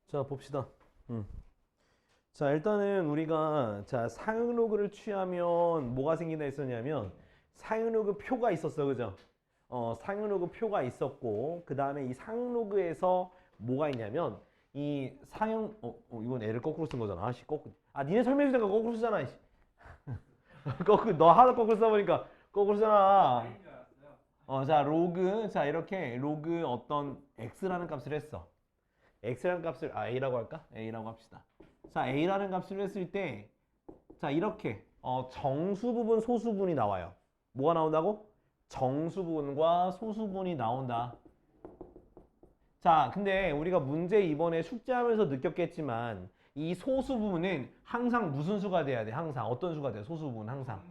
자, 봅시다. 음. 자, 일단은 우리가 사용로그를 취하면 뭐가 생긴다 했었냐면 사용로그 표가 있었어. 그죠? 사용로그 표가 있었고 그 다음에 이 사용로그에서 뭐가 있냐면 이 이건 애를 거꾸로 쓴 거잖아. 아씨, 거꾸로. 아, 니네 설명해 주니까 거꾸로 쓰잖아. 이씨. 거꾸로 너 하나 거꾸로 써보니까 거꾸로 쓰잖아. 자, 로그. 자, 이렇게 로그 어떤 x라는 값을 했어. x라는 값을 a라고 할까? a라고 합시다. 자, a라는 값을 했을 때 자, 이렇게 정수 부분, 소수분이 나와요. 뭐가 나온다고? 정수분과 소수분이 나온다. 자, 근데 우리가 문제 이번에 숙제하면서 느꼈겠지만 이 소수부분은 항상 무슨 수가 돼야 돼? 항상 어떤 수가 돼? 소수부분 항상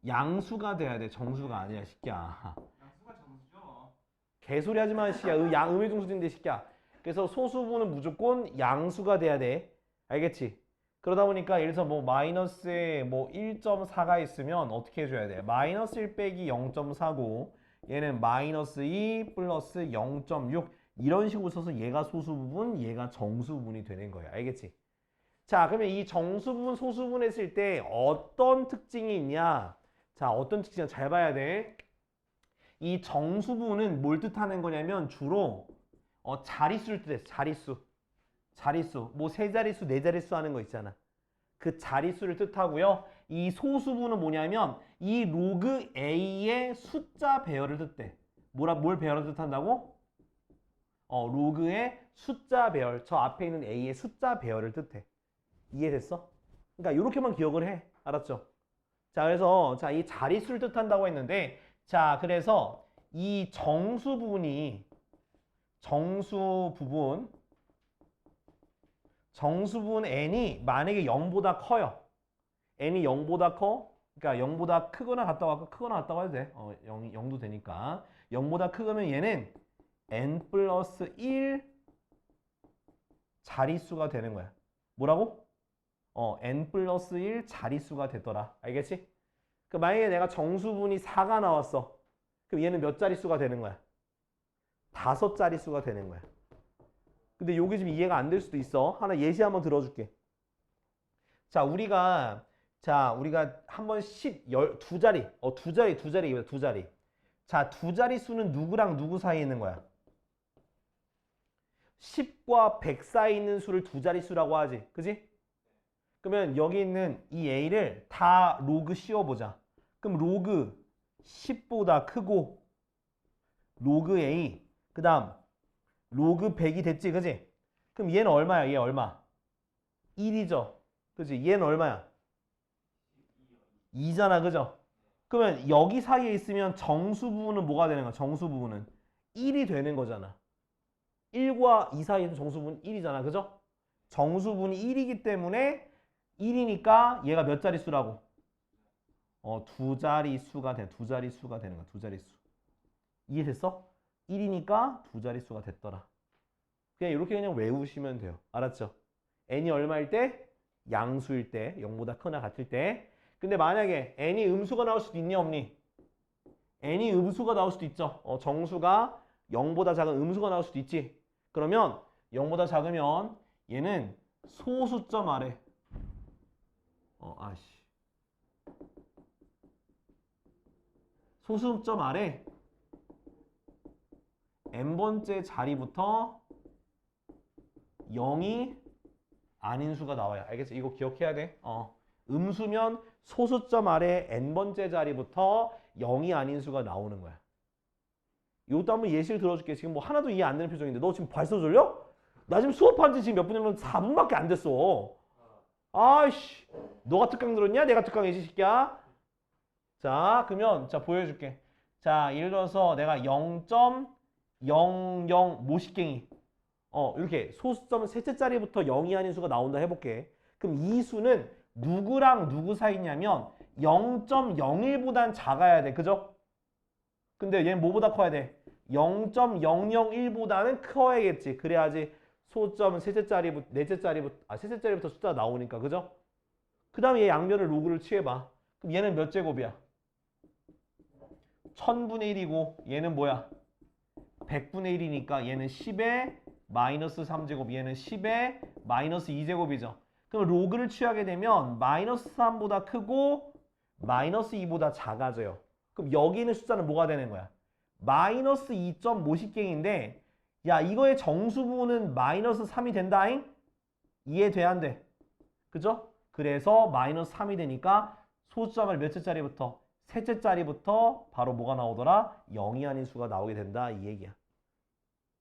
양수가 돼야 돼. 정수가 아니야, 새끼야. 양수가 정수죠. 개소리 하지 마, 씨야. 음의 중수인데, 새끼야. 그래서 소수분은 무조건 양수가 돼야 돼. 알겠지? 그러다 보니까 예를 들어서 뭐 마이너스에 뭐 1.4가 있으면 어떻게 해줘야 돼? 마이너스 1 빼기 0.4고 얘는 마이너스 2 플러스 0.6 이런 식으로 써서 얘가 소수부분, 얘가 정수부분이 되는 거야. 알겠지? 자, 그러면 이 정수부분, 소수부분 했을 때 어떤 특징이 있냐? 자, 어떤 특징이냐? 잘 봐야 돼. 이 정수부는 뭘 뜻하는 거냐면 주로 자릿수를 뜻해. 자릿수. 뭐 세 자릿수, 네 자릿수 하는 거 있잖아. 그 자릿수를 뜻하고요. 이 소수부는 뭐냐면 이 로그 A의 숫자 배열을 뜻해. 뭘 배열을 뜻한다고? 로그의 숫자 배열. 저 앞에 있는 A의 숫자 배열을 뜻해. 이해됐어? 그러니까 이렇게만 기억을 해. 알았죠? 자, 그래서 이 자릿수를 뜻한다고 했는데 자, 그래서 이 정수 부분 n이 만약에 0보다 커요. n이 0보다 커. 그러니까 0보다 크거나 같다고 해도 돼. 0도 되니까. 0보다 크면 얘는 n 플러스 1 자릿수가 되는 거야. 뭐라고? n 플러스 1 자릿수가 되더라. 알겠지? 그 만약에 내가 정수분이 4가 나왔어. 그럼 얘는 몇 자릿수가 되는 거야? 5자릿수가 되는 거야. 근데 요게 지금 이해가 안 될 수도 있어. 하나 예시 한번 들어줄게. 자, 우리가 한번 두 자리. 두 자리. 자, 두 자릿수는 누구랑 누구 사이에 있는 거야? 10과 100 사이에 있는 수를 두 자릿수라고 하지. 그지? 그러면 여기 있는 이 A를 다 로그 씌워보자. 그럼 로그 10보다 크고 로그 A 그 다음 로그 100이 됐지. 그지? 그럼 얘는 얼마야? 얘 얼마? 1이죠. 그지? 얘는 얼마야? 2잖아. 그죠? 그러면 여기 사이에 있으면 정수 부분은 뭐가 되는 거야? 정수 부분은 1이 되는 거잖아. 1과 2 사이에 있는 정수 부분은 1이잖아. 그죠? 정수 부분이 1이기 때문에 1이니까 얘가 몇 자릿수라고? 두 자릿수가 돼. 두 자릿수가 되는 거야. 두 자릿수. 이해됐어? 1이니까 두 자릿수가 됐더라. 그냥 이렇게 그냥 외우시면 돼요. 알았죠? n이 얼마일 때? 양수일 때. 0보다 크거나 같을 때. 근데 만약에 n이 음수가 나올 수도 있니 없니? n이 음수가 나올 수도 있죠. 정수가 0보다 작은 음수가 나올 수도 있지. 그러면 0보다 작으면 얘는 소수점 아래. 소수점 아래 n번째 자리부터 0이 아닌 수가 나와요. 알겠지? 이거 기억해야 돼. 음수면 소수점 아래 n번째 자리부터 0이 아닌 수가 나오는 거야. 이것도 한번 예시를 들어줄게. 지금 뭐 하나도 이해 안 되는 표정인데 너 지금 벌써 졸려? 나 지금 수업한 지 지금 몇 분이면 4분밖에 안 됐어. 아이씨, 너가 특강 들었냐? 내가 특강이지, 새끼야. 자, 그러면 보여줄게. 자, 예를 들어서 내가 0.00 모식갱이 이렇게 소수점 셋째 자리부터 0이 아닌 수가 나온다 해볼게. 그럼 이 수는 누구랑 누구 사이냐면 0.01보단 작아야 돼. 그죠? 근데 얘는 뭐보다 커야 돼? 0.001보다는 커야겠지. 그래야지 소수점은 셋째 자리부터 숫자가 나오니까. 그죠? 그 다음에 얘 양면을 로그를 취해봐. 그럼 얘는 몇 제곱이야? 1000분의 1이고 얘는 뭐야? 100분의 1이니까 얘는 10의 마이너스 3제곱 얘는 10의 마이너스 2제곱이죠. 그럼 로그를 취하게 되면 마이너스 3보다 크고 마이너스 2보다 작아져요. 그럼 여기 있는 숫자는 뭐가 되는 거야? 마이너스 2.5식갱인데 야 이거의 정수분은 마이너스 3이 된다잉? 이해돼 안 돼? 그죠? 그래서 마이너스 3이 되니까 소수점을 몇째 자리부터? 셋째 자리부터 바로 뭐가 나오더라? 0이 아닌 수가 나오게 된다 이 얘기야.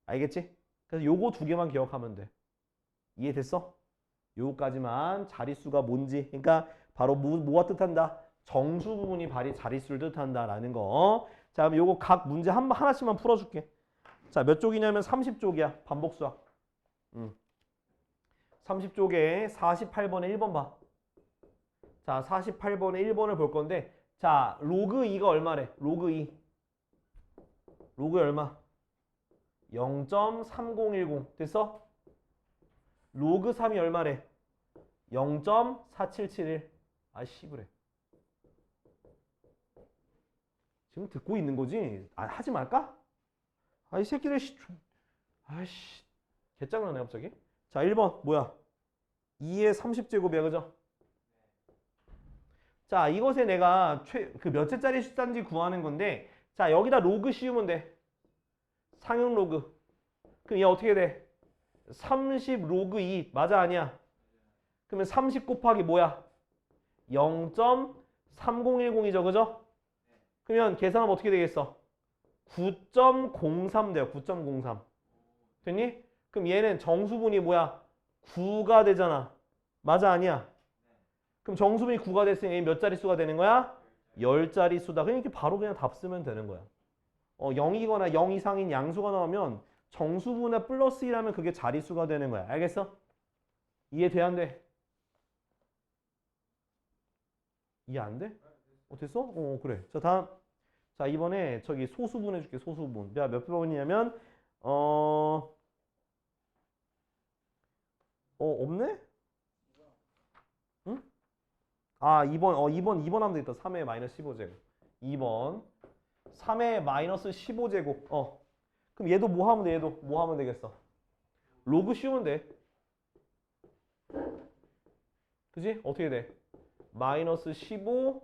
알겠지? 그래서 요거 두 개만 기억하면 돼. 이해됐어? 요거까지만 자릿수가 뭔지 그러니까 바로 뭐가 뜻한다? 정수 부분이 자릿수를 뜻한다라는 거. 자 그럼 요거 각 문제 하나씩만 풀어줄게. 자 몇 쪽이냐면 30쪽이야. 반복수학. 30쪽에 48번에 1번 봐. 자 48번에 1번을 볼 건데 자 로그 2가 얼마래? 로그 2. 로그 얼마? 0.3010 됐어? 로그 3이 얼마래? 0.4771 아이씨 그래 지금 듣고 있는 거지? 아 하지 말까? 아이 새끼들 아이씨 개짱나네 갑자기. 자 1번 뭐야? 2의 30제곱이야 그죠? 자 이것에 내가 그 몇째짜리 숫자인지 구하는 건데 자 여기다 로그 씌우면 돼. 상용 로그. 그럼 얘 어떻게 돼? 30 로그 2 맞아 아니야? 그러면 30 곱하기 뭐야? 0.3010이죠 그죠? 그러면 계산하면 어떻게 되겠어? 9.03 돼요. 9.03 됐니? 그럼 얘는 정수분이 뭐야? 9가 되잖아. 맞아 아니야? 그럼 정수분이 9가 됐으니 얘 몇 자릿수가 되는 거야? 10자릿수다. 그러니까 바로 그냥 답 쓰면 되는 거야. 0이거나 0 이상인 양수가 나오면 정수분의 플러스 1하면 그게 자릿수가 되는 거야. 알겠어? 이해돼 안 돼? 이해 안 돼? 됐어? 그래. 자 다음. 자 이번에 저기 소수분 해줄게. 소수분. 내가 몇 번이냐면 없네? 응? 아 2번 하면 되겠다. 3의 마이너스 15제곱 2번 3의 마이너스 15제곱 그럼 얘도 뭐 하면 돼? 얘도 뭐 하면 되겠어? 로그 씌우면 돼. 그지? 어떻게 돼? 마이너스 15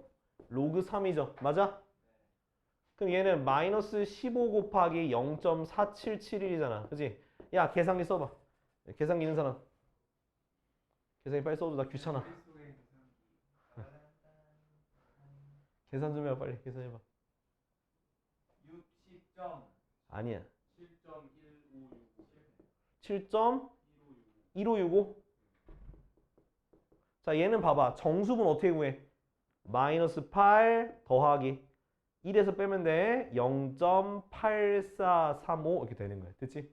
로그 3이죠. 맞아? 그럼 얘는 마이너스 15 곱하기 0.4771이잖아. 그지? 야 계산기 써봐. 계산기 있는 사람. 계산기 빨리 써줘. 나 귀찮아. 계산 좀 해봐 빨리. 계산해봐. 60점 아니야. 7.1565 7.1565? 자 얘는 봐봐. 정수분 어떻게 구해? 마이너스 8 더하기 1에서 빼면 돼. 0.8435 이렇게 되는 거야. 됐지?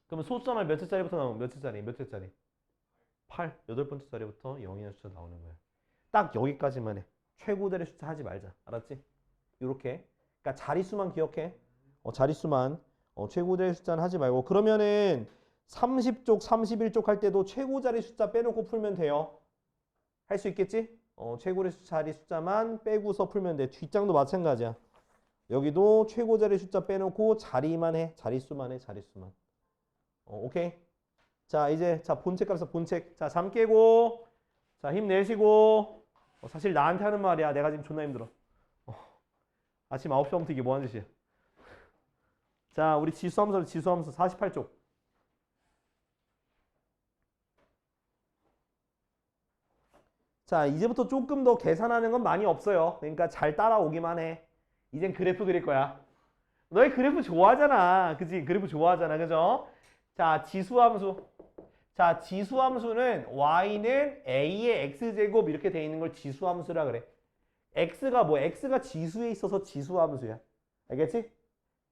그러면 소수점을 몇째 자리부터 나오면 몇째 자리? 몇째 자리? 8. 여덟 번째 자리부터 0이라는 숫자 나오는 거야. 딱 여기까지만 해. 최고들의 숫자 하지 말자. 알았지? 요렇게. 그러니까 자릿수만 기억해. 자릿수만. 최고들의 숫자는 하지 말고. 그러면은 30쪽, 31쪽 할 때도 최고 자리 숫자 빼놓고 풀면 돼요. 할 수 있겠지? 최고 자리 숫자만 빼고서 풀면 돼. 뒷장도 마찬가지야. 여기도 최고 자리 숫자 빼놓고 자리만 해. 자릿수만 해. 자릿수만. 오케이? 자 이제 본책 가서 본책. 자 잠 깨고 자 힘내시고. 사실 나한테 하는 말이야. 내가 지금 존나 힘들어. 아침 9시부터 이게 뭐하는 짓이야. 자 우리 지수함수 48쪽. 자 이제부터 조금 더 계산하는 건 많이 없어요. 그러니까 잘 따라오기만 해. 이젠 그래프 그릴 거야. 너희 그래프 좋아하잖아. 그치? 그래프 좋아하잖아. 그죠? 자 지수함수. 자 지수함수는 y는 a의 x제곱 이렇게 돼 있는 걸 지수함수라 그래. x가 뭐? x가 지수에 있어서 지수함수야. 알겠지?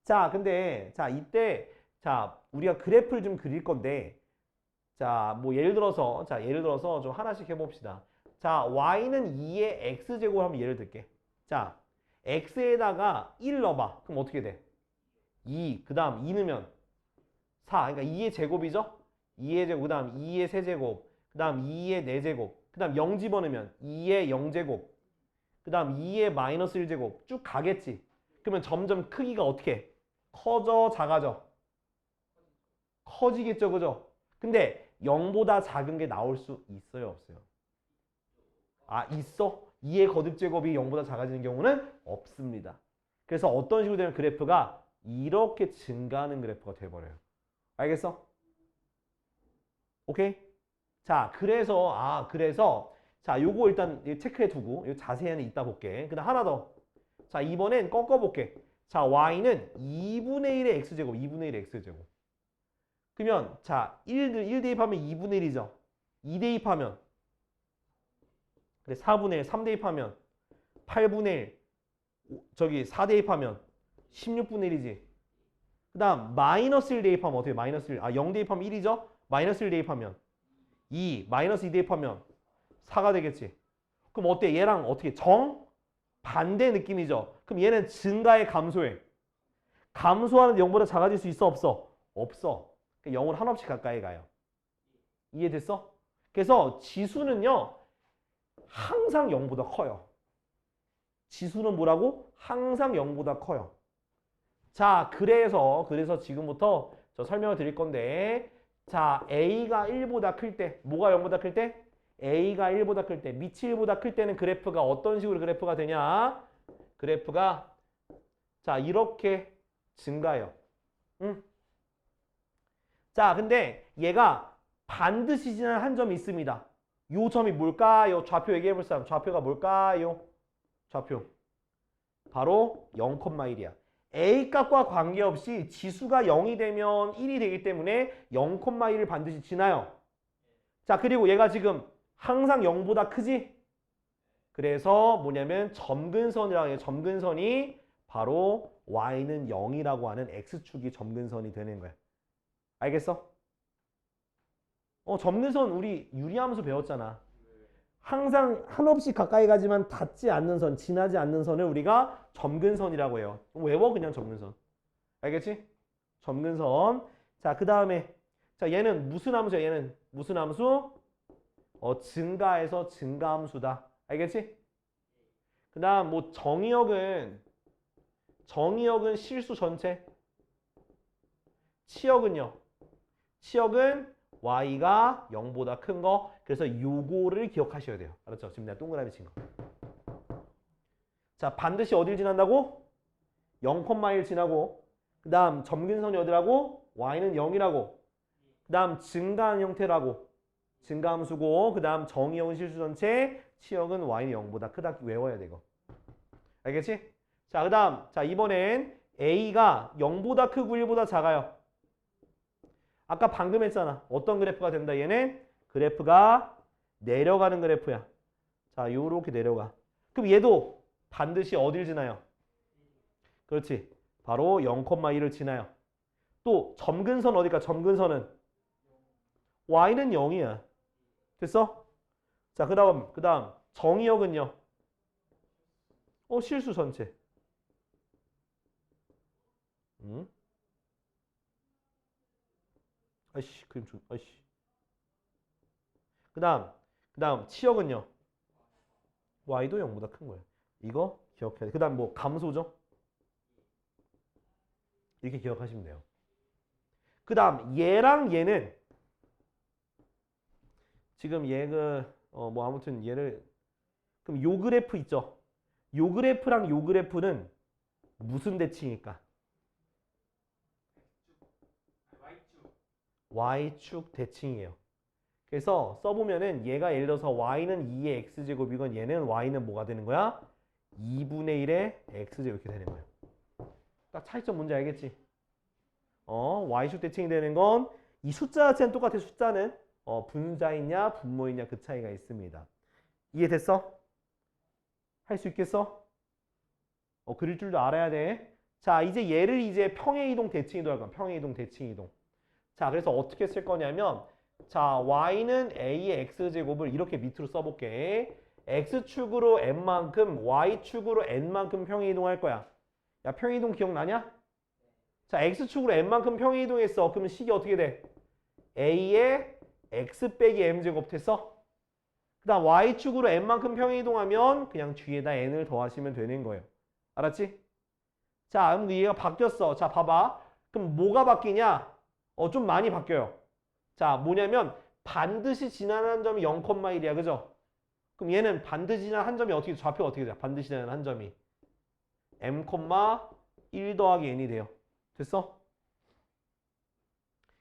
자 근데 자 이때 자 우리가 그래프를 좀 그릴 건데 자 뭐 예를 들어서 좀 하나씩 해봅시다. 자 y는 2의 x제곱 하면 예를 들게. 자 x에다가 1 넣어봐. 그럼 어떻게 돼? 2 그 다음 2 넣으면 4. 그러니까 2의 제곱이죠? 2의 제곱 그 다음 2의 세제곱 그 다음 2의 4제곱 그 다음 0 집어넣으면 2의 0제곱 그 다음 2의 마이너스 1제곱 쭉 가겠지. 그러면 점점 크기가 어떻게 해? 커져 작아져? 커지겠죠, 그죠? 근데 0보다 작은 게 나올 수 있어요, 없어요? 아, 있어? 2의 거듭제곱이 0보다 작아지는 경우는 없습니다. 그래서 어떤 식으로 되면 그래프가 이렇게 증가하는 그래프가 돼버려요. 알겠어? 오케이? 자, 그래서 자, 요거 일단 체크해 두고 요 자세히는 이따 볼게. 그다음 하나 더. 자, 이번엔 꺾어 볼게. 자, y는 2분의 1의 x제곱, 2분의 1의 x제곱. 그러면 자, 1 대입하면 2분의 1이죠. 2 대입하면 그래 4분의 1, 3 대입하면 8분의 1, 저기 4 대입하면 16분의 1이지. 그 다음 마이너스 1 대입하면 어떻게 마이너스 1, 0 대입하면 1이죠. 마이너스 1 대입하면 2, 마이너스 2 대입하면 4가 되겠지. 그럼 어때? 얘랑 어떻게 반대 느낌이죠. 그럼 얘는 증가해 감소해? 감소하는데 0보다 작아질 수 있어 없어? 없어. 그러니까 0을 한없이 가까이 가요. 이해됐어? 그래서 지수는요 항상 0보다 커요. 지수는 뭐라고? 항상 0보다 커요. 자, 그래서 지금부터 저 설명을 드릴 건데, 자, A가 1보다 클 때, 뭐가 0보다 클 때? A가 1보다 클 때, 밑이 1보다 클 때는 그래프가 어떤 식으로 그래프가 되냐? 그래프가 자, 이렇게 증가해요. 응? 자, 근데 얘가 반드시 지나는 한 점이 있습니다. 요 점이 뭘까요? 좌표 얘기해 볼 사람. 좌표가 뭘까요? 좌표. 바로 0,1이야. A값과 관계없이 지수가 0이 되면 1이 되기 때문에 0,1을 반드시 지나요. 자, 그리고 얘가 지금 항상 0보다 크지? 그래서 뭐냐면 점근선이라고 해요. 점근선이 바로 y는 0이라고 하는 x축이 점근선이 되는 거야. 알겠어? 점근선 우리 유리함수 배웠잖아. 항상 한없이 가까이 가지만 닿지 않는 선, 지나지 않는 선을 우리가 점근선이라고 해요. 외워 그냥 점근선. 알겠지? 점근선. 자, 그 다음에 자, 얘는 무슨 함수야? 얘는 무슨 함수? 증가해서 증가함수다. 알겠지? 그 다음 뭐 정의역은 실수 전체. 치역은요? 치역은 y가 0보다 큰 거. 그래서 요거를 기억하셔야 돼요. 알았죠? 지금 내가 동그라미 친 거. 자, 반드시 어딜 지난다고? 0,1 지나고, 그 다음 점근선이 어디라고? y는 0이라고. 그 다음 증가한 형태라고. 증가함수고, 그 다음 정의역은 실수 전체, 치역은 y는 0보다 크다. 외워야 돼, 이거. 알겠지? 자, 그 다음, 자, 이번엔 a가 0보다 크고 1보다 작아요. 아까 방금 했잖아. 어떤 그래프가 된다? 얘는 그래프가 내려가는 그래프야. 자, 요렇게 내려가. 그럼 얘도 반드시 어딜 지나요? 그렇지. 바로 0,1을 지나요. 또 점근선 어디가? 점근선은 y는 0이야. 됐어? 자, 그 다음 정의역은요? 실수 전체. 아이씨, 그림 좀, 아이씨. 그 다음 치역은요? y도 0보다 큰 거예요. 이거 기억해야 돼. 그 다음 뭐 감소죠? 이렇게 기억하시면 돼요. 그 다음 얘랑 얘는 지금 얘가 뭐 아무튼 얘를 그럼 요 그래프 있죠? 요 그래프랑 요 그래프는 무슨 대칭일까? y축 대칭이에요. 그래서 써보면은 얘가 예를 들어서 y는 2의 x제곱이건 얘는 y는 뭐가 되는 거야? 2분의 1의 x제곱 이렇게 되는 거예요. 딱 차이점 뭔지 알겠지? y축 대칭이 되는 건 이 숫자 자체는 똑같아. 숫자는 분자이냐 분모이냐 그 차이가 있습니다. 이해됐어? 할 수 있겠어? 그릴 줄도 알아야 돼. 자, 이제 얘를 이제 평행이동 대칭이동 할 거야. 평행이동 대칭이동. 자, 그래서 어떻게 쓸 거냐면 자, y는 a의 x제곱을 이렇게 밑으로 써볼게. x축으로 n만큼 y축으로 n만큼 평행이동할 거야. 야, 평행이동 기억나냐? 자, x축으로 n만큼 평행이동했어. 그러면 식이 어떻게 돼? a의 x 빼기 m제곱 됐어? 그 다음 y축으로 n만큼 평행이동하면 그냥 뒤에다 n을 더하시면 되는 거예요. 알았지? 자, 그럼 얘가 바뀌었어. 자, 봐봐. 그럼 뭐가 바뀌냐? 좀 많이 바뀌어요. 자, 뭐냐면 반드시 지나는 한 점이 0,1이야. 그죠? 그럼 얘는 반드시 지나는 한 점이 어떻게 좌표가 어떻게 돼요? 반드시 지나는 한 점이 m,1 더하기 n이 돼요. 됐어?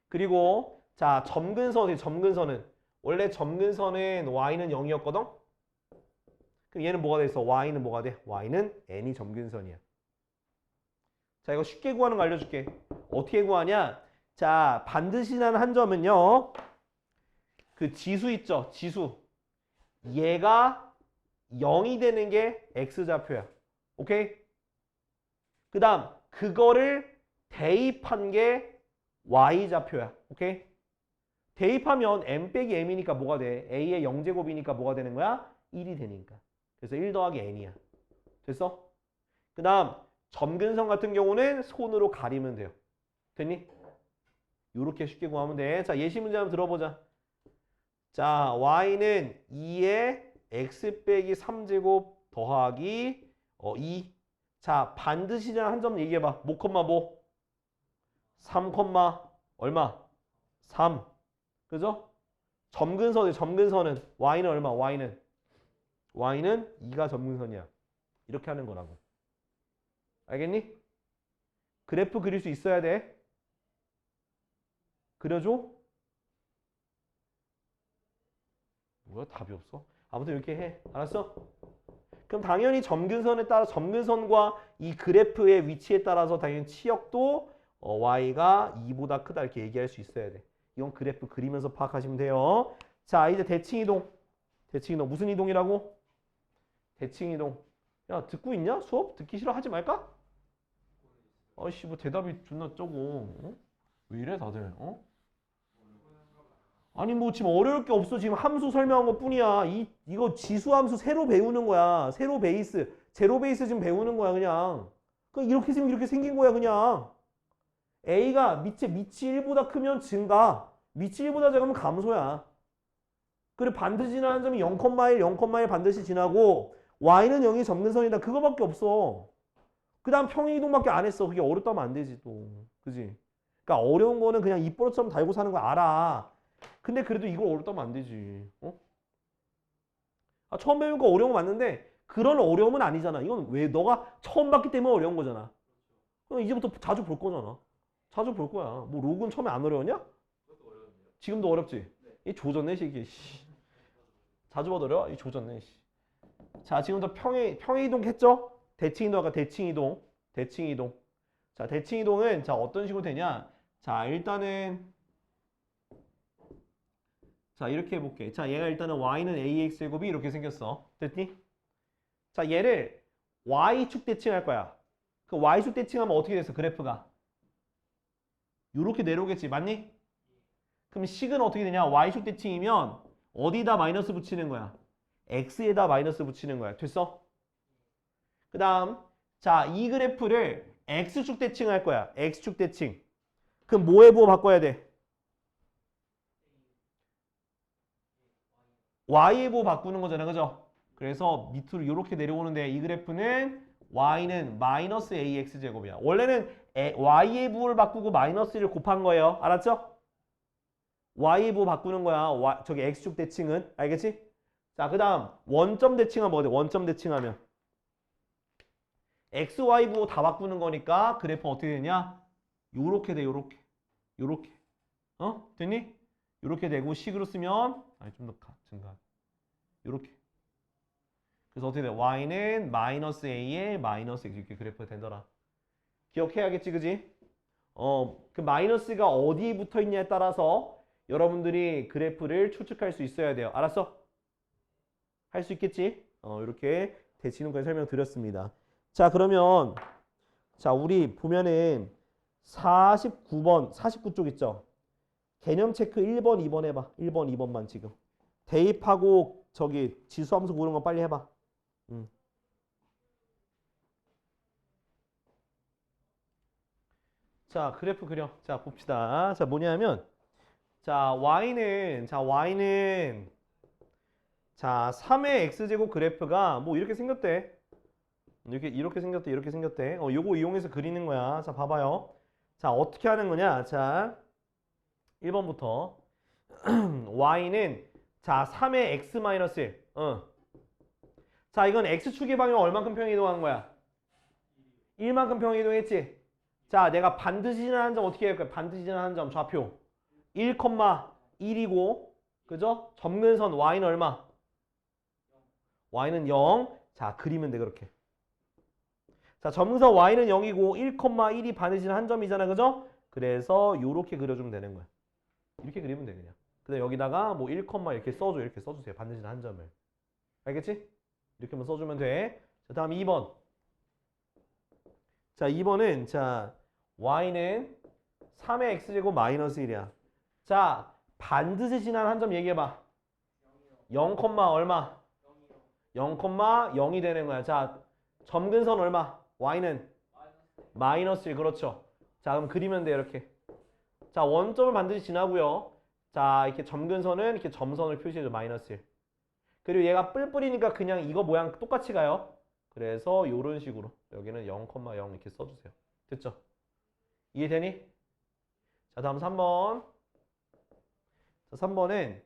그리고 자, 점근선은 원래 점근선은 y는 0이었거든? 그럼 얘는 뭐가 돼있어? y는 뭐가 돼? y는 n이 점근선이야. 자, 이거 쉽게 구하는 거 알려줄게. 어떻게 구하냐? 자, 반드시 지나는 한 점은요. 그 지수 있죠? 지수. 얘가 0이 되는 게 x좌표야. 오케이? 그 다음 그거를 대입한 게 y좌표야. 오케이? 대입하면 m 빼기 m이니까 뭐가 돼? a의 0제곱이니까 뭐가 되는 거야? 1이 되니까. 그래서 1 더하기 n이야. 됐어? 그 다음 점근선 같은 경우는 손으로 가리면 돼요. 됐니? 요렇게 쉽게 구하면 돼. 자, 예시 문제 한번 들어보자. 자, y는 2에 x 빼기 3제곱 더하기 2. 자, 반드시 한 점 얘기해봐. 뭐, 뭐? 3, 얼마? 3. 그죠? 점근선은 y는 얼마? y는 2가 점근선이야. 이렇게 하는 거라고. 알겠니? 그래프 그릴 수 있어야 돼. 그려줘? 뭐야? 답이 없어? 아무튼 이렇게 해. 알았어? 그럼 당연히 점근선에 따라 점근선과 이 그래프의 위치에 따라서 당연히 치역도 y가 2보다 크다 이렇게 얘기할 수 있어야 돼. 이건 그래프 그리면서 파악하시면 돼요. 자, 이제 대칭이동. 대칭이동 무슨 이동이라고? 대칭이동. 야, 듣고 있냐? 수업? 듣기 싫어? 하지 말까? 아이씨, 뭐 대답이 존나 적어. 어? 왜 이래 다들? 어? 아니 뭐 지금 어려울 게 없어. 지금 함수 설명한 것 뿐이야. 이거 지수함수 새로 배우는 거야. 새로 베이스. 제로 베이스 지금 배우는 거야 그냥. 이렇게 생긴 이렇게 생긴 거야 그냥. A가 밑이 1보다 크면 증가. 밑이 1보다 작으면 감소야. 그리고 반드시 지나는 점이 0,1, 0,1 반드시 지나고 Y는 0이 점근선이다. 그거밖에 없어. 그 다음 평행이동밖에 안 했어. 그게 어렵다면 안 되지 또. 그지? 그러니까 어려운 거는 그냥 입버릇처럼 달고 사는 거 알아. 근데 그래도 이걸 어렵다면 안 되지. 처음 배우는 거 어려운 거 맞는데 그런 어려움은 아니잖아. 이건 왜 너가 처음 봤기 때문에 어려운 거잖아. 그럼 이제부터 자주 볼 거잖아. 자주 볼 거야. 뭐 로그는 처음에 안 어려웠냐? 지금도 어렵지? 이 조졌네 이게. 자주 봐도 어려워? 이 조졌네. 자, 지금부터 평행이동 했죠? 대칭이동 아까 대칭이동. 자, 대칭이동은 자 어떤 식으로 되냐? 자, 일단은 자, 이렇게 해볼게. 자, 얘가 일단은 y는 ax제곱이 이렇게 생겼어. 됐니? 자, 얘를 y축 대칭할 거야. 그 y축 대칭하면 어떻게 됐어? 그래프가 요렇게 내려오겠지. 맞니? 그럼 식은 어떻게 되냐? y축 대칭이면 어디다 마이너스 붙이는 거야? x에다 마이너스 붙이는 거야. 됐어? 그 다음 자, 이 그래프를 x축 대칭할 거야. x축 대칭. 그럼 뭐에 부호 바꿔야 돼? y에 부호 바꾸는 거잖아. 그죠? 그래서 밑으로 이렇게 내려오는데 이 그래프는 y는 마이너스 ax제곱이야. 원래는 y의 부호를 바꾸고 마이너스 1을 곱한 거예요. 알았죠? y의 부호 바꾸는 거야. 저기 x축 대칭은. 알겠지? 자, 그 다음 원점 대칭하면 뭐가 돼? 원점 대칭하면 x, y 부호 다 바꾸는 거니까 그래프 어떻게 되냐? 요렇게 돼. 요렇게. 됐니? 요렇게 되고 식으로 쓰면 아니 좀 더 증가. 요렇게. 그래서 어떻게 돼? y는 마이너스 a에 마이너스 x 이렇게 그래프가 되더라. 기억해야겠지, 그지? 그 마이너스가 어디에 붙어 있냐에 따라서 여러분들이 그래프를 추측할 수 있어야 돼요. 알았어? 할 수 있겠지? 이렇게 대칭론까지 설명드렸습니다. 자, 그러면 자, 우리 보면은 49번, 49쪽 있죠? 개념 체크 1번, 2번 해봐. 1번, 2번만 지금. 대입하고 저기 지수함수 구하는 거 빨리 해봐. 자, 그래프 그려. 자, 봅시다. 자, 뭐냐면 자, y는 자, 3의 x제곱 그래프가 뭐 이렇게 생겼대. 이렇게 생겼대. 요거 이용해서 그리는 거야. 자, 봐봐요. 자, 어떻게 하는 거냐? 자, 1번부터 y는 자 3의 x 마이너스 1. 자 이건 x축의 방향 얼만큼 평행 이동하는 거야? 1만큼 평행 이동했지? 자 내가 반드시 지나는 점 어떻게 할 거야? 반드시 지나는 점 좌표 1,1이고 그죠? 점근선 y는 얼마? y는 0. 자 그리면 돼 그렇게. 자 점근선 y는 0이고 1,1이 반드시 지나는 점이잖아 그죠? 그래서 요렇게 그려주면 되는 거야. 이렇게 그리면 돼 그냥. 근데 여기다가 뭐 1, 이렇게 써줘. 이렇게 써주세요. 반드시 한 점을. 알겠지? 이렇게만 써주면 돼. 자 다음 2번. 자 2번은 자 y는 3의 x제곱 마이너스 1이야. 자 반드시 지난 한 점 얘기해봐. 0, 얼마? 0,0이 되는 거야. 자 점근선 얼마? y는 마이너스 1. 그렇죠. 자 그럼 그리면 돼 이렇게. 자 원점을 반드시 지나고요. 자 이렇게 점근선은 이렇게 점선을 표시해줘. 마이너스 1. 그리고 얘가 뿔뿔이니까 그냥 이거 모양 똑같이 가요. 그래서 요런 식으로 여기는 0,0 이렇게 써주세요. 됐죠? 이해되니? 자 다음 3번. 자 3번은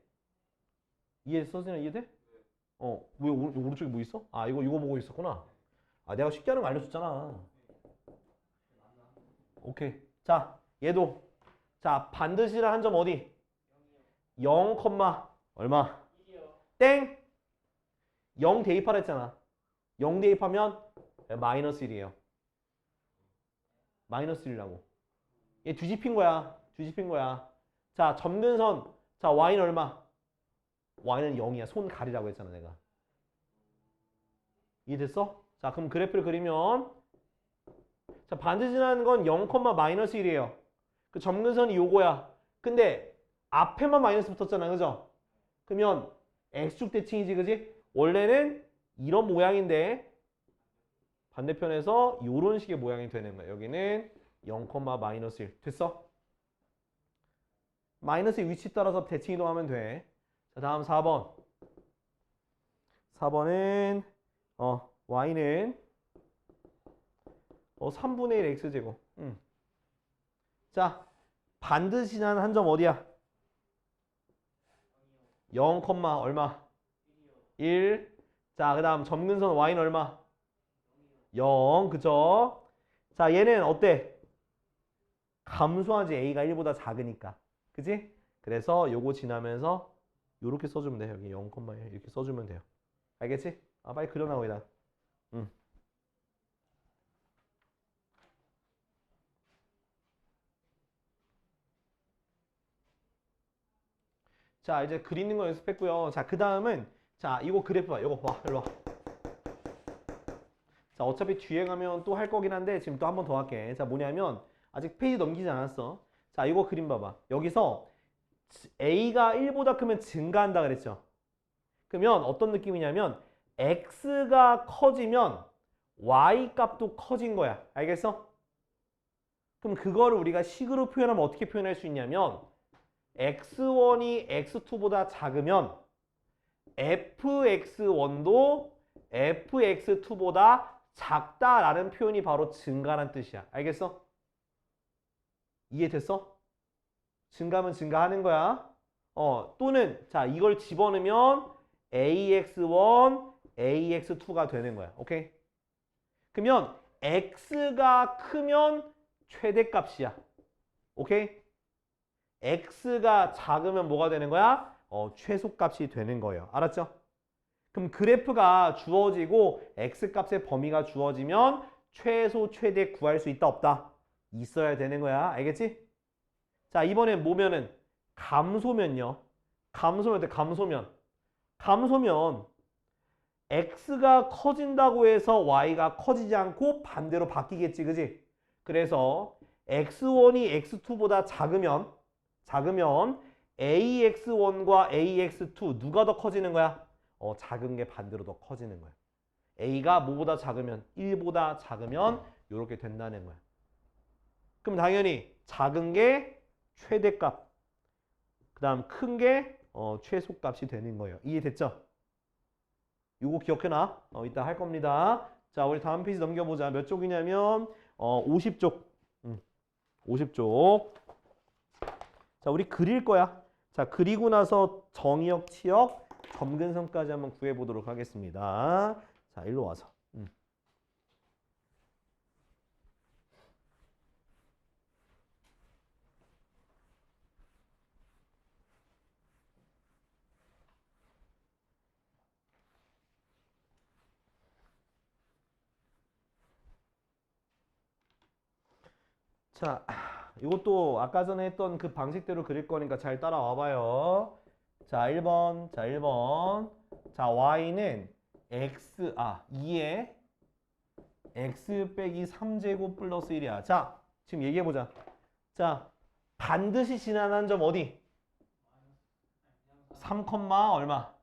이해 써지는 이해돼? 왜 오른쪽에 뭐 있어? 아 이거 보고 있었구나. 아 내가 쉽게 하는 거 알려줬잖아. 오케이. 자 얘도 자 반드시라 한 점 어디? 0, 얼마? 땡! 0 대입하라 했잖아. 0 대입하면 마이너스 1이에요. 마이너스 1이라고. 얘 뒤집힌 거야. 뒤집힌 거야. 자 점근선 자 y는 얼마? y는 0이야. 손 가리라고 했잖아 내가. 이해됐어? 자 그럼 그래프를 그리면 자 반드시 지나는 건 0, 마이너스 1이에요. 그 점근선이 요거야. 근데 앞에만 마이너스 붙었잖아. 그죠? 그러면 x축 대칭이지. 그지? 원래는 이런 모양인데 반대편에서 요런 식의 모양이 되는 거야. 여기는 0, 마이너스 1. 됐어? 마이너스의 위치 따라서 대칭 이동하면 돼. 자 다음 4번. 4번은 y는 3분의 1 x제곱. 자 반드시 지나는 한 점 어디야? 0, 얼마? 1. 자 그 다음 점근선 y는 얼마? 0. 그죠? 자 얘는 어때? 감소하지. a가 1보다 작으니까. 그지? 그래서 요거 지나면서 요렇게 써주면 돼요. 여기 0, 1 이렇게 써주면 돼요. 알겠지? 아 빨리 그려놔 거기다. 자 이제 그리는 거 연습했고요. 자 그 다음은 자 이거 그래프 봐. 이거 봐. 일로 와. 자 어차피 뒤에 가면 또 할 거긴 한데 지금 또 한 번 더 할게. 자 뭐냐면 아직 페이지 넘기지 않았어. 자 이거 그림 봐봐. 여기서 a가 1보다 크면 증가한다 그랬죠. 그러면 어떤 느낌이냐면 x가 커지면 y 값도 커진 거야. 알겠어? 그럼 그거를 우리가 식으로 표현하면 어떻게 표현할 수 있냐면 x1이 x2보다 작으면 fx1도 fx2보다 작다라는 표현이 바로 증가란 뜻이야. 알겠어? 이해됐어? 증가면 증가하는 거야. 또는 자 이걸 집어넣으면 ax1, ax2가 되는 거야. 오케이? 그러면 x가 크면 최대값이야. 오케이? x가 작으면 뭐가 되는 거야? 최소값이 되는 거예요. 알았죠? 그럼 그래프가 주어지고 x값의 범위가 주어지면 최소, 최대 구할 수 있다, 없다? 있어야 되는 거야. 알겠지? 자, 이번엔 뭐면은 감소면요. 감소면 돼, 감소면. 감소면 x가 커진다고 해서 y가 커지지 않고 반대로 바뀌겠지, 그지? 그래서 x1이 x2보다 작으면 ax1과 ax2 누가 더 커지는 거야? 작은 게 반대로 더 커지는 거야. a가 뭐보다 작으면 1보다 작으면 이렇게 된다는 거야. 그럼 당연히 작은 게 최대값, 그 다음 큰 게 최소값이 되는 거예요. 이해됐죠? 요거 기억해놔. 이따 할 겁니다. 자, 우리 다음 페이지 넘겨보자. 몇 쪽이냐면 50쪽. 50쪽. 자, 우리 그릴 거야. 자, 그리고 나서 정의역, 치역, 점근선까지 한번 구해보도록 하겠습니다. 자, 일로 와서. 자, 이것도 아까 전에 했던 그 방식대로 그릴 거니까 잘 따라와 봐요. 자, 1번. 자, 1번. 자, y는 2에 x 빼기 3제곱 플러스 1이야. 자, 지금 얘기해 보자. 자, 반드시 지나는 점 어디? 3, 얼마?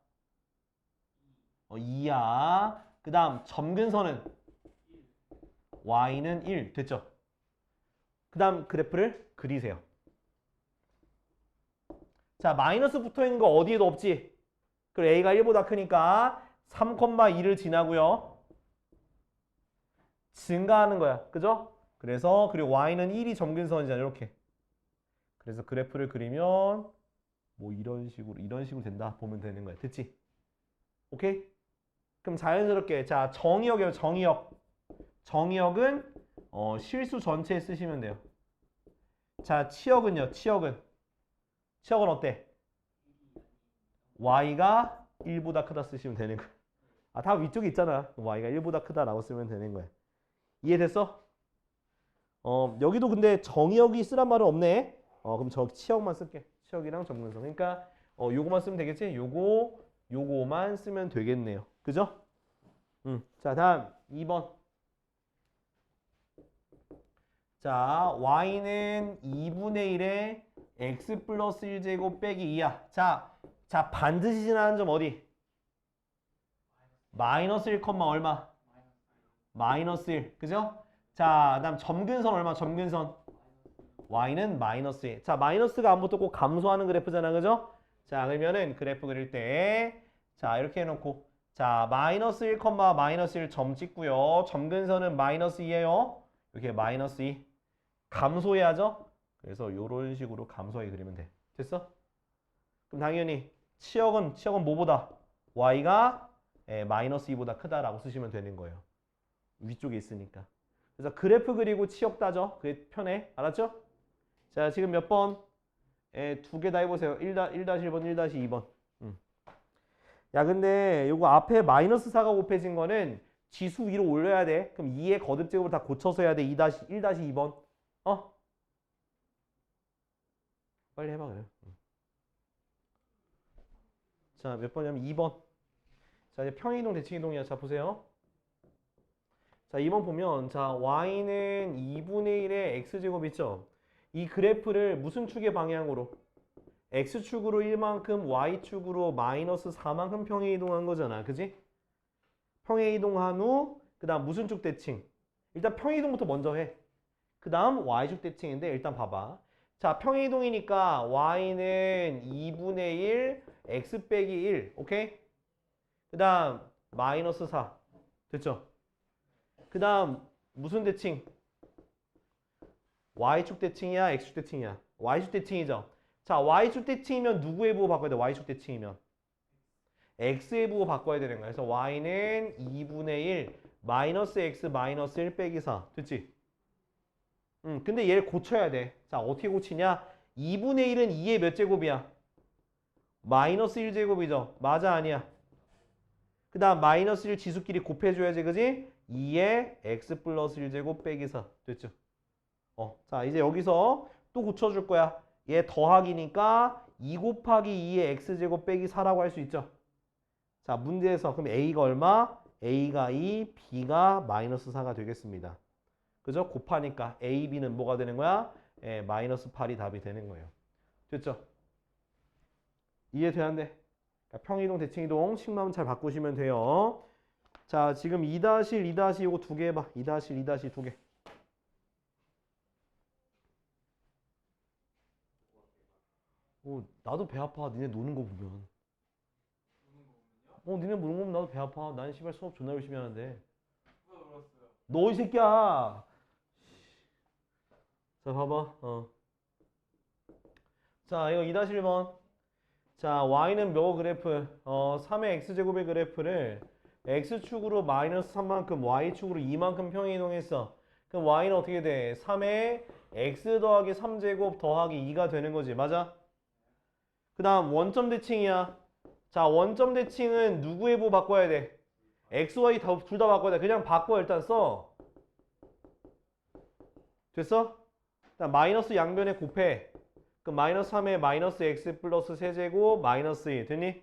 2야. 그 다음 점근선은 y는 1 됐죠? 그 다음 그래프를 그리세요. 자, 마이너스 붙어있는 거 어디에도 없지? 그리고 a가 1보다 크니까 3,2를 지나고요. 증가하는 거야. 그죠? 그래서 그리고 y는 1이 점근선이잖아. 이렇게. 그래서 그래프를 그리면 뭐 이런 식으로 된다. 보면 되는 거야. 됐지? 오케이? 그럼 자연스럽게 자, 정의역이에요. 정의역. 정의역은 실수 전체에 쓰시면 돼요. 자, 치역은요. 치역은 어때? y가 1보다 크다 쓰시면 되는 거야. 아, 다 위쪽에 있잖아. y가 1보다 크다라고 쓰면 되는 거야. 이해됐어? 여기도 근데 정의역이 쓰란 말은 없네. 그럼 저 치역만 쓸게. 치역이랑 점근선. 그러니까 요거만 쓰면 되겠지? 요거만 쓰면 되겠네요. 그죠? 자, 다음 2번. 자, y는 2분의 1에 x 플러스 1제곱 빼기 2야. 자, 반드시 지나는 점 어디? 마이너스 1, 얼마? 마이너스 1. 그죠? 자, 그 다음 점근선 얼마? 점근선. y는 마이너스 1. 자, 마이너스가 안 붙고 꼭 감소하는 그래프잖아. 그죠? 자, 그러면은 그래프 그릴 때, 자, 이렇게 해놓고, 자, 마이너스 1, 마이너스 1 점 찍고요. 점근선은 마이너스 2예요. 이렇게 마이너스 2. 감소해야죠? 그래서 이런 식으로 감소하게 그리면 돼. 됐어? 그럼 당연히 치역은 뭐보다? y가 마이너스 2보다 크다라고 쓰시면 되는 거예요. 위쪽에 있으니까. 그래서 그래프 그리고 치역 따져. 그게 편해. 알았죠? 자, 지금 몇 번? 두 개 다 해보세요. 1-1번, 1-2번. 야, 근데 요거 앞에 마이너스 4가 곱해진 거는 지수 위로 올려야 돼. 그럼 2의 거듭제곱을 다 고쳐서 해야 돼. 1-2번. 빨리 해봐, 그래. 자, 몇 번이냐면 2번. 자, 이제 평행이동, 대칭이동이야. 자, 보세요. 자, 2번 보면, 자, y는 2분의 1의 x제곱 있죠? 이 그래프를 무슨 축의 방향으로? x축으로 1만큼, y축으로 마이너스 4만큼 평행이동한 거잖아. 그지? 평행이동한 후, 그 다음 무슨 축 대칭? 일단 평행이동부터 먼저 해. 그 다음 y축 대칭인데, 일단 봐봐. 자, 평행이동이니까 y는 2분의 1, x 빼기 1. 오케이? 그 다음 마이너스 4. 됐죠? 그 다음 무슨 대칭? y축 대칭이야? x축 대칭이야? y축 대칭이죠? 자, y축 대칭이면 누구의 부호 바꿔야 돼? y축 대칭이면 x의 부호 바꿔야 되는 거야. 그래서 y는 2분의 1 마이너스 x 마이너스 1 빼기 4. 됐지? 근데 얘를 고쳐야 돼. 자, 어떻게 고치냐? 2분의 1은 2의 몇 제곱이야? 마이너스 1제곱이죠? 맞아, 아니야? 그 다음 마이너스 1 지수끼리 곱해줘야지, 그지? 2의 x 플러스 1제곱 빼기 4. 됐죠? 자, 이제 여기서 또 고쳐줄 거야. 얘 더하기니까 2 곱하기 2의 x제곱 빼기 4라고 할 수 있죠? 자, 문제에서 그럼 a가 얼마? a가 2, b가 마이너스 4가 되겠습니다. 그죠? 곱하니까 a, b는 뭐가 되는 거야? 마이너스 8이 답이 되는 거예요. 됐죠? 이해돼야 안 돼? 평이동, 대칭이동 식만 잘 바꾸시면 돼요. 자, 지금 2-1, 2- 요거 두 개 해봐. 2-1, 2- 두 개. 나도 배 아파. 니네 노는 거 보면. 니네 노는 거 보면 나도 배 아파. 난 씨발 수업 존나 열심히 하는데. 너 이 새끼야. 자, 봐봐. 자, 이거 2-1번. 자, y는 몇 그래프? 3의 x제곱의 그래프를 x축으로 마이너스 3만큼, y축으로 2만큼 평행 이동했어. 그럼 y는 어떻게 돼? 3의 x 더하기 3제곱 더하기 2가 되는 거지. 맞아? 그 다음 원점 대칭이야. 자, 원점 대칭은 누구의 부 바꿔야 돼? x, y 둘 다 바꿔야 돼. 그냥 바꿔 일단 써. 됐어? 일단 마이너스 양변에 곱해. 그럼 마이너스 3에 마이너스 x 플러스 세제곱 마이너스 2 됐니?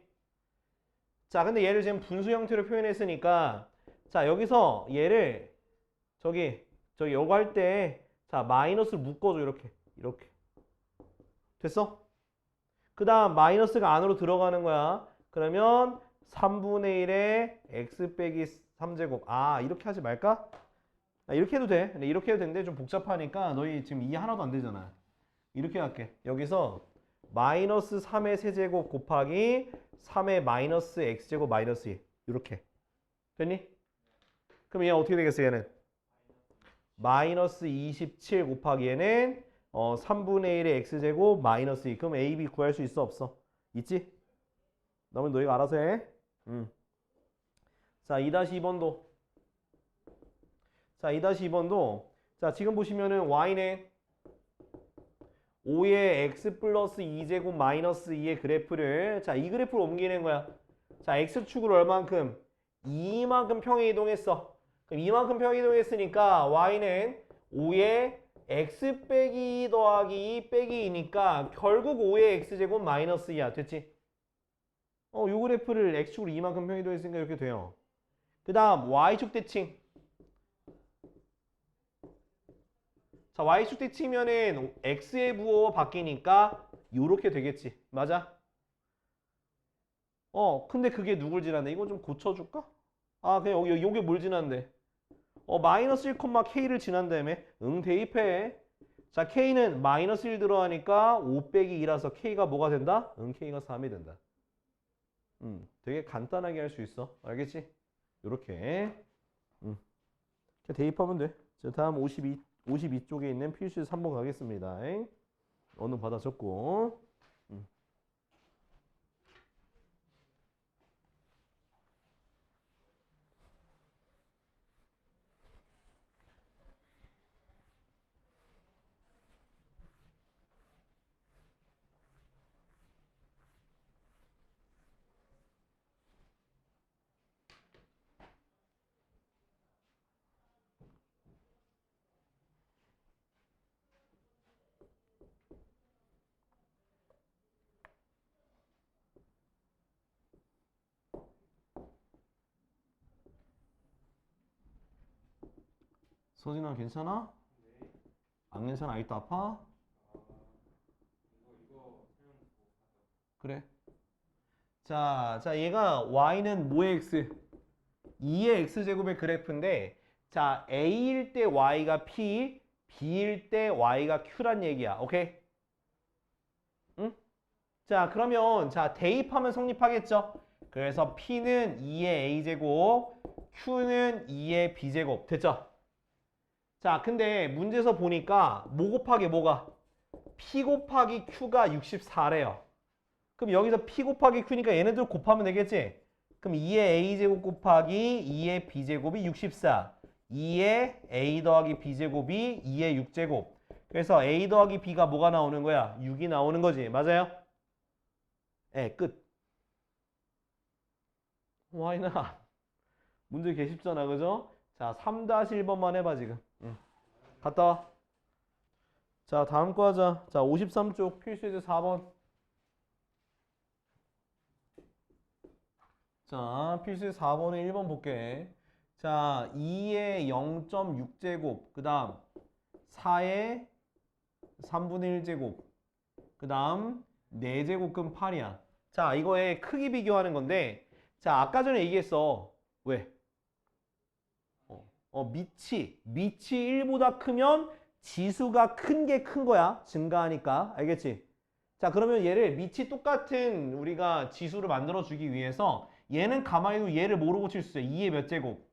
자, 근데 얘를 지금 분수 형태로 표현했으니까 자, 여기서 얘를 저기 요거 할 때 자, 마이너스를 묶어줘. 이렇게 됐어? 그 다음 마이너스가 안으로 들어가는 거야. 그러면 3분의 1에 x 빼기 3제곱. 아, 이렇게 하지 말까? 이렇게 해도 돼. 근데 이렇게 해도 되는데 좀 복잡하니까 너희 지금 이해 하나도 안 되잖아. 이렇게 할게. 여기서 마이너스 3의 세제곱 곱하기 3의 마이너스 x제곱 마이너스 2. 이렇게. 됐니? 그럼 얘 어떻게 되겠어, 얘는? 마이너스 27 곱하기 얘는 3분의 1의 x제곱 마이너스 2. 그럼 a, b 구할 수 있어, 없어? 있지? 너무 너희가 알아서 해. 자, 2-2번도. 자, 2-2번도. 자, 지금 보시면은 y는 5의 x 플러스 2제곱 마이너스 2의 그래프를 자, 이 그래프를 옮기는 거야. 자, x축으로 얼만큼? 2만큼 평행 이동했어. 그럼 2만큼 평행 이동했으니까 y는 5의 x 빼기 2 더하기 2 빼기 2니까 결국 5의 x제곱 마이너스 2야. 됐지? 요 그래프를 x축으로 2만큼 평행 이동했으니까 이렇게 돼요. 그 다음 y축 대칭. 자, y축 대칭면은 x의 부호가 바뀌니까 요렇게 되겠지. 맞아? 근데 그게 누굴 지났네? 이거 좀 고쳐줄까? 아, 그냥 요게 뭘 지난대? 마이너스 1,k를 지난다며? 응, 대입해. 자, k는 마이너스 1 들어가니까 5 빼기 2라서 k가 뭐가 된다? 응, k가 3이 된다. 되게 간단하게 할 수 있어. 알겠지? 요렇게. 그냥 대입하면 돼. 자, 다음 52쪽에 있는 필수 3번 가겠습니다. 어느 받아 적고. 서진아 괜찮아? 안 괜찮아? 아직도 아파? 그래. 자, 얘가 y는 뭐의 x? 2의 x제곱의 그래프인데 자, a일 때 y가 p, b일 때 y가 q란 얘기야. 오케이? 응? 자, 그러면 자, 대입하면 성립하겠죠? 그래서 p는 2의 a제곱, q는 2의 b제곱. 됐죠? 자, 근데 문제에서 보니까 뭐 곱하기 뭐가? p 곱하기 q가 64래요. 그럼 여기서 p 곱하기 q니까 얘네들 곱하면 되겠지? 그럼 2의 a제곱 곱하기 2의 b제곱이 64. 2의 a 더하기 b제곱이 2의 6제곱. 그래서 a 더하기 b가 뭐가 나오는 거야? 6이 나오는 거지. 맞아요? 네, 끝. Why not? 문제 개 쉽잖아, 그죠? 자, 3-1번만 해봐, 지금. 갔다 와. 자, 다음 거 하자. 자, 53쪽 필수예제 4번. 자, 필수예제 4번에 1번 볼게. 자, 2의 0.6제곱, 그 다음 4의 3분의 1제곱, 그 다음 4제곱근 8이야. 자, 이거의 크기 비교하는 건데 자, 아까 전에 얘기했어. 왜? 밑이 1보다 크면 지수가 큰 게 큰 거야. 증가하니까. 알겠지? 자, 그러면 얘를 밑이 똑같은 우리가 지수를 만들어 주기 위해서 얘는 가만히 도 얘를 뭐로 고칠 수 있어? 2의 몇 제곱?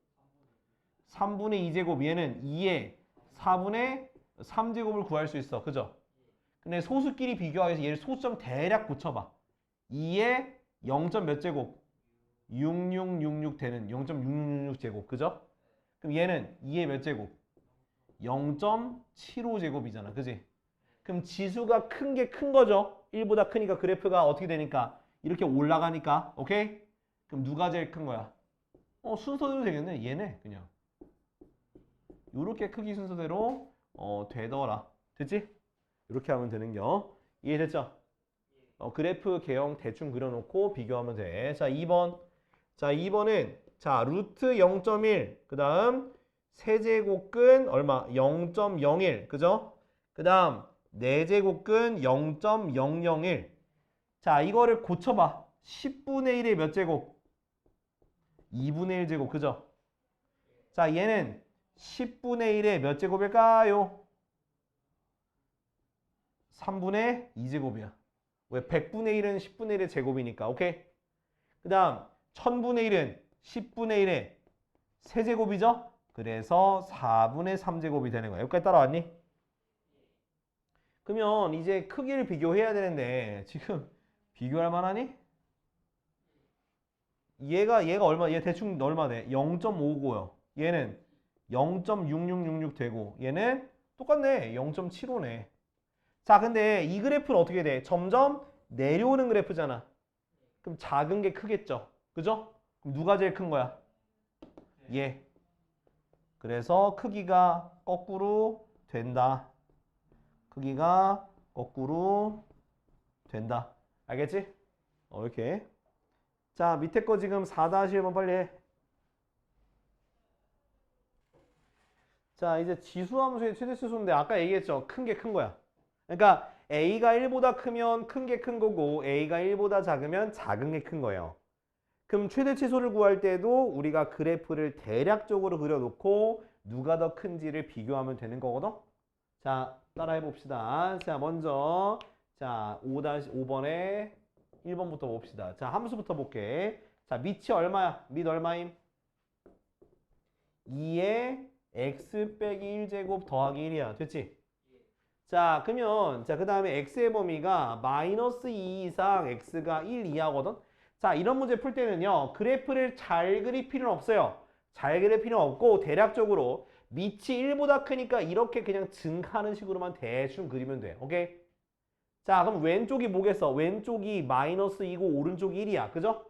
3분의 2제곱. 얘는 2의 4분의 3제곱을 구할 수 있어. 그죠? 근데 소수끼리 비교하기 위해서 얘를 소수점 대략 고쳐봐. 2에 0. 몇 제곱? 6666 되는 0.6666 제곱. 그죠? 그럼 얘는 2에 몇 제곱? 0.75 제곱이잖아. 그지? 그럼 지수가 큰 게 큰 거죠. 1보다 크니까 그래프가 어떻게 되니까 이렇게 올라가니까. 오케이? 그럼 누가 제일 큰 거야? 순서대로 되겠네. 얘네 그냥. 요렇게 크기 순서대로 되더라. 됐지? 이렇게 하면 되는겨. 이해됐죠? 그래프 개형 대충 그려놓고 비교하면 돼. 자, 2번. 자, 2번은 자, 루트 0.1. 그 다음 세제곱근 얼마? 0.01. 그죠? 그 다음 4제곱근 0.001. 자, 이거를 고쳐봐. 10분의 1의 몇 제곱? 2분의 1 제곱. 그죠? 자, 얘는 10분의 1의 몇 제곱일까요? 3분의 2제곱이야. 왜? 100분의 1은 10분의 1의 제곱이니까. 오케이? 그 다음 1000분의 1은 10분의 1의 세제곱이죠? 그래서 4분의 3제곱이 되는 거야. 여기까지 따라왔니? 그러면 이제 크기를 비교해야 되는데 지금 비교할 만하니? 얘가 얼마? 얘 대충 얼마 돼? 0.59요. 얘는 0.6666 되고 얘는 똑같네. 0.75네. 자, 근데 이 그래프는 어떻게 돼? 점점 내려오는 그래프잖아. 그럼 작은 게 크겠죠. 그죠? 그럼 누가 제일 큰 거야? 얘. 그래서 크기가 거꾸로 된다. 크기가 거꾸로 된다. 알겠지? 이렇게. 자, 밑에 거 지금 4-1번 빨리 해. 자, 이제 지수함수의 최대치수인데 아까 얘기했죠. 큰 게 큰 거야. 그러니까 A가 1보다 크면 큰 게 큰 거고 A가 1보다 작으면 작은 게 큰 거예요. 그럼 최대치수를 구할 때도 우리가 그래프를 대략적으로 그려놓고 누가 더 큰지를 비교하면 되는 거거든. 자, 따라 해봅시다. 자, 먼저 자 5-5번에 1번부터 봅시다. 자, 함수부터 볼게. 자, 밑이 얼마야? 밑 얼마임? 2에 x 빼기 1제곱 더하기 1이야. 됐지? 자, 그러면 자, 그 다음에 x의 범위가 마이너스 2 이상 x가 1 이하거든. 자, 이런 문제 풀 때는요. 그래프를 잘 그릴 필요는 없어요. 잘 그릴 필요는 없고 대략적으로 밑이 1보다 크니까 이렇게 그냥 증가하는 식으로만 대충 그리면 돼. 오케이? 자, 그럼 왼쪽이 뭐겠어? 왼쪽이 마이너스 2고 오른쪽이 1이야. 그죠?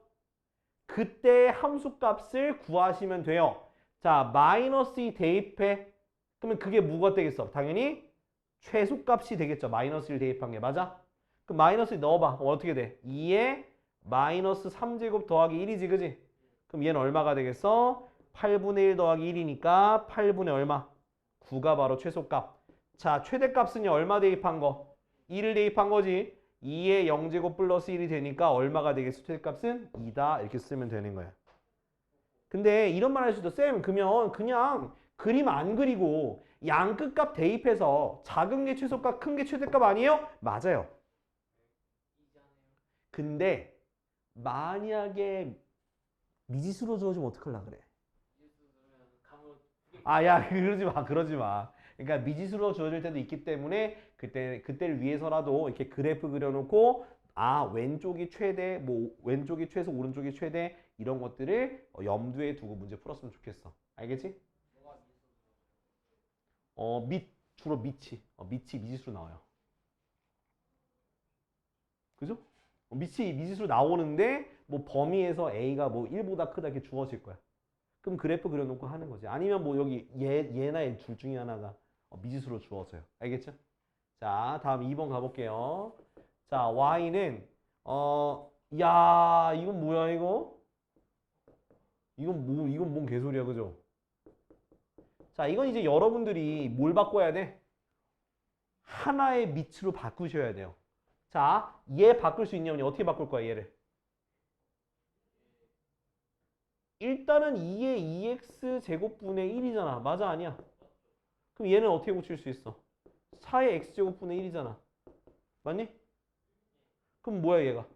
그때 함수값을 구하시면 돼요. 자, 마이너스 2 대입해. 그러면 그게 뭐가 되겠어? 당연히 최소값이 되겠죠. 마이너스 1 대입한 게. 맞아? 그럼 마이너스 2 넣어봐. 어떻게 돼? 2에 마이너스 3제곱 더하기 1이지. 그지? 그럼 얘는 얼마가 되겠어? 8분의 1 더하기 1이니까 8분의 얼마? 9가 바로 최소값. 자, 최대값은요. 얼마 대입한 거? 1을 대입한 거지. 2에 0제곱 플러스 1이 되니까 얼마가 되겠어? 최대값은 2다. 이렇게 쓰면 되는 거야. 근데 이런 말 할 수도 쌤, 그러면 그냥 그림 안 그리고 양끝값 대입해서 작은 게 최소값, 큰 게 최대값 아니에요? 맞아요. 근데 만약에 미지수로 주어지면 어떡하려고 그래? 아, 야, 그러지 마, 그러지 마. 그러니까 미지수로 주어질 때도 있기 때문에 그때를 위해서라도 이렇게 그래프 그려놓고 아, 왼쪽이 최대, 뭐 왼쪽이 최소, 오른쪽이 최대 이런 것들을 염두에 두고 문제 풀었으면 좋겠어. 알겠지? 주로 밑이 미지수로 나와요. 그죠? 밑이 미지수로 나오는데 뭐 범위에서 A가 뭐 1보다 크다 이렇게 주어질 거야. 그럼 그래프 그려놓고 하는 거지. 아니면 뭐 여기 얘나 얘 둘 중에 하나가 미지수로 주어져요. 알겠죠? 자, 다음 2번 가볼게요. 자, Y는 야, 이건 뭐야 이거? 이건 뭔 개소리야, 그죠? 자, 이건 이제 여러분들이 뭘 바꿔야 돼? 하나의 밑으로 바꾸셔야 돼요. 자, 얘 바꿀 수 있냐면 어떻게 바꿀 거야, 얘를? 일단은 2의 2x 제곱분의 1이잖아. 맞아, 아니야? 그럼 얘는 어떻게 고칠 수 있어? 4의 x제곱분의 1이잖아. 맞니? 그럼 뭐야, 얘가?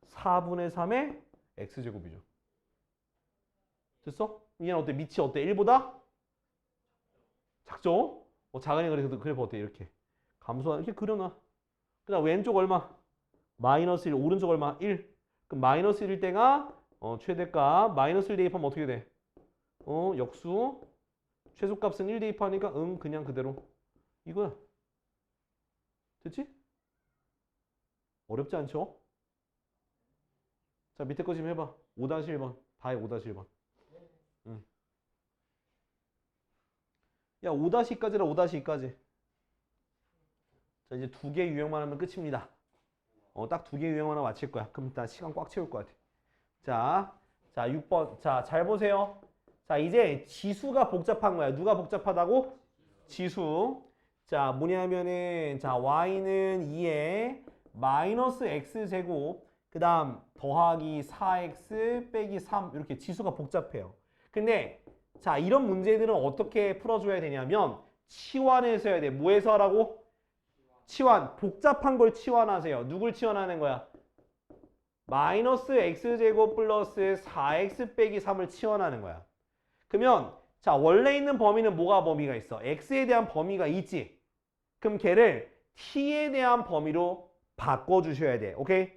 4분의 3의 x제곱이죠. 됐어? 얘는 어때? 밑이 어때? 1보다? 작죠? 작으니까 그래서 그래프 어때? 이렇게 감소하는 이렇게 그려놔. 그 다음 왼쪽 얼마? 마이너스 1, 오른쪽 얼마? 1. 그럼 마이너스 1일 때가 최대값 마이너스 1 대입하면 어떻게 돼? 역수 최소값은 1 대입하니까 그냥 그대로 이거야. 됐지? 어렵지 않죠? 자 밑에 거 좀 해봐. 5-1번 다 해. 5-1번. 응. 야 5-2까지라 5-2까지. 자 이제 2개 유형만 하면 끝입니다. 딱 2개 유형만 하면 마칠 거야. 그럼 일단 시간 꽉 채울 것 같아. 자 6번. 자 잘 보세요. 자 이제 지수가 복잡한 거야. 누가 복잡하다고? 지수. 자 뭐냐면은 자 y는 2에 마이너스 x제곱 그 다음 더하기 4x 빼기 3 이렇게 지수가 복잡해요. 근데 자 이런 문제들은 어떻게 풀어줘야 되냐면 치환해서 해야 돼. 뭐해서 하라고? 치환. 복잡한 걸 치환하세요. 누굴 치환하는 거야? 마이너스 x제곱 플러스 4x 빼기 3을 치환하는 거야. 그러면 자 원래 있는 범위는 뭐가 범위가 있어? x에 대한 범위가 있지. 그럼 걔를 t에 대한 범위로 바꿔주셔야 돼. 오케이?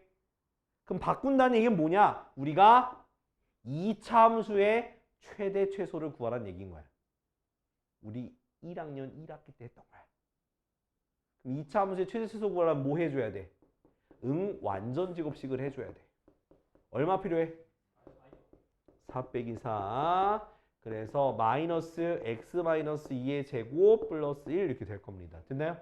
그럼 바꾼다는 얘기는 뭐냐? 우리가 이차함수의 최대 최소를 구하라는 얘기인 거야. 우리 1학년 1학기 때 했던 거야. 그럼 이차함수의 최대 최소 구하려면 뭐 해줘야 돼? 완전 제곱식을 해줘야 돼. 얼마 필요해? 4 빼기 4. 그래서 마이너스 x 마이너스 2의 제곱 플러스 1 이렇게 될 겁니다. 됐나요?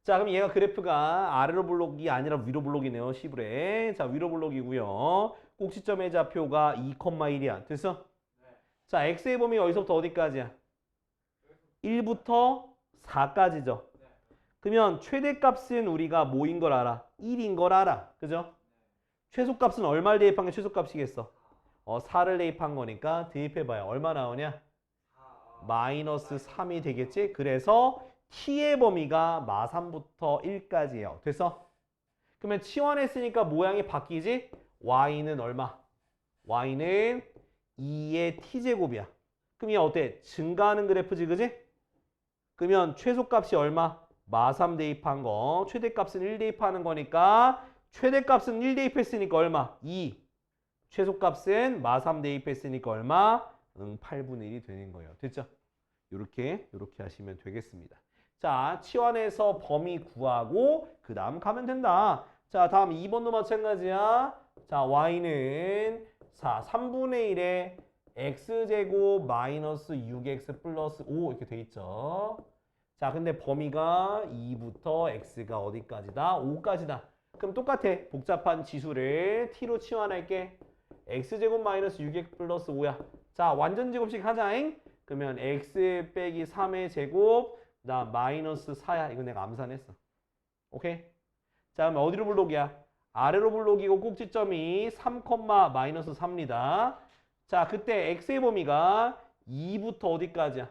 자 그럼 얘가 그래프가 아래로 블록이 아니라 위로 블록이네요. 시브레. 자 위로 블록이고요. 꼭지점의 좌표가 2,1이야. 됐어? 네. 자 x의 범위가 어디서부터 어디까지야? 1부터 4까지죠. 네. 그러면 최대값은 우리가 뭐인 걸 알아? 1인 걸 알아. 그죠? 네. 최소값은 얼마를 대입한 게 최소값이겠어? 4를 대입한 거니까 대입해봐요. 얼마 나오냐? 마이너스 3이 되겠지? 그래서 t의 범위가 마3부터 1까지예요. 됐어? 그러면 치환했으니까 모양이 바뀌지? y는 얼마? y는 2의 t제곱이야. 그럼 얘 어때? 증가하는 그래프지, 그지? 그러면 최소값이 얼마? 마3 대입한 거. 최대값은 1 대입하는 거니까 최대값은 1 대입했으니까 얼마? 2. 최소값은 마3 대입했으니까 얼마? 8분의 1이 되는 거예요. 됐죠? 요렇게 하시면 되겠습니다. 자, 치환해서 범위 구하고 그 다음 가면 된다. 자, 다음 2번도 마찬가지야. 자, y는 3분의 1에 x제곱 마이너스 6x 플러스 5 이렇게 돼 있죠. 자, 근데 범위가 2부터 x가 어디까지다? 5까지다. 그럼 똑같아. 복잡한 지수를 t로 치환할게. x제곱 마이너스 6x 플러스 5야. 자, 완전 제곱식 하자잉. 그러면 x 빼기 3의 제곱 나 마이너스 4야. 이거 내가 암산했어. 오케이? 자, 그럼 어디로 블록이야? 아래로 블록이고 꼭지점이 3, 마이너스 4입니다. 자, 그때 x의 범위가 2부터 어디까지야?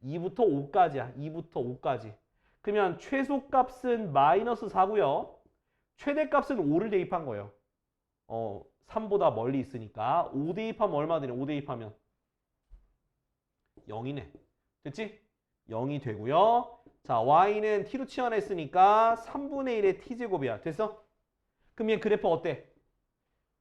2부터 5까지야. 2부터 5까지. 그러면 최소값은 마이너스 4고요. 최대값은 5를 대입한 거예요. 3보다 멀리 있으니까 5 대입하면 얼마 되냐? 5 대입하면 0이네. 됐지? 0이 되고요. 자, y는 t로 치환했으니까 3분의 1의 t제곱이야. 됐어? 그럼 얘 그래프 어때?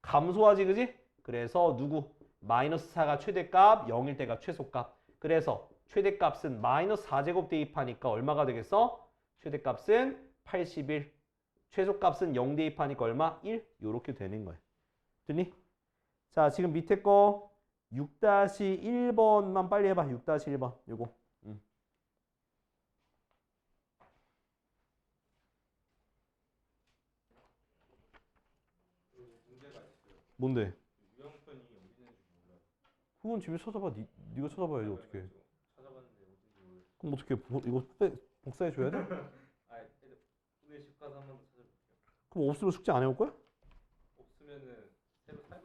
감소하지, 그지? 그래서 누구? 마이너스 4가 최대값, 0일 때가 최소값. 그래서 최대값은 마이너스 4제곱 대입하니까 얼마가 되겠어? 최대값은 81. 최소값은 0 대입하니까 얼마? 1? 요렇게 되는 거야. 됐니? 자, 지금 밑에 거 6-1번만 빨리 해봐. 6-1번. 요거. 뭔데? 유형편이 어디 있는지 몰라요. 그건 집에 찾아봐. 네가 찾아봐야지 어떻게. 찾아봤는데 어딘지 모르겠어요. 그럼 어떻게 이거 복사해 줘야 돼? 후에 집 가서 한 번 더 찾아볼게요. 그럼 없으면 숙제 안 해올 거야? 없으면은 새로 사요?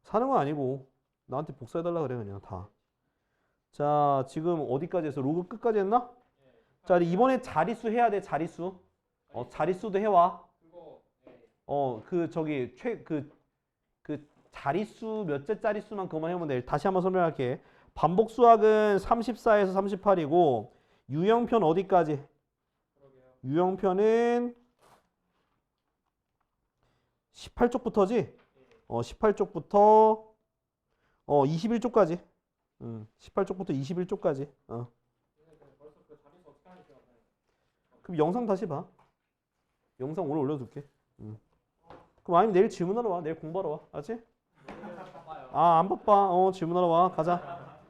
사는 건 아니고 나한테 복사해 달라 그래 그냥 다. 자, 지금 어디까지 했어? 로그 끝까지 했나? 네. 자, 이번에 자릿수 해야 돼. 자릿수. 자릿수도 해와. 그거 그 자릿수 몇째 자릿수만 그만 해보면 돼. 다시 한번 설명할게. 반복 수학은 34에서 38이고 유형편 어디까지? 유형편은 18쪽부터지? 18쪽부터 21쪽까지. 18쪽부터 21쪽까지. 그럼 영상 다시 봐. 영상 오늘 올려둘게. 그럼 아니면 내일 질문하러 와. 내일 공부하러 와. 알았지? 아, 안 바빠. 질문하러 와. 가자.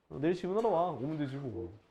내일 질문하러 와. 오면 되지 뭐.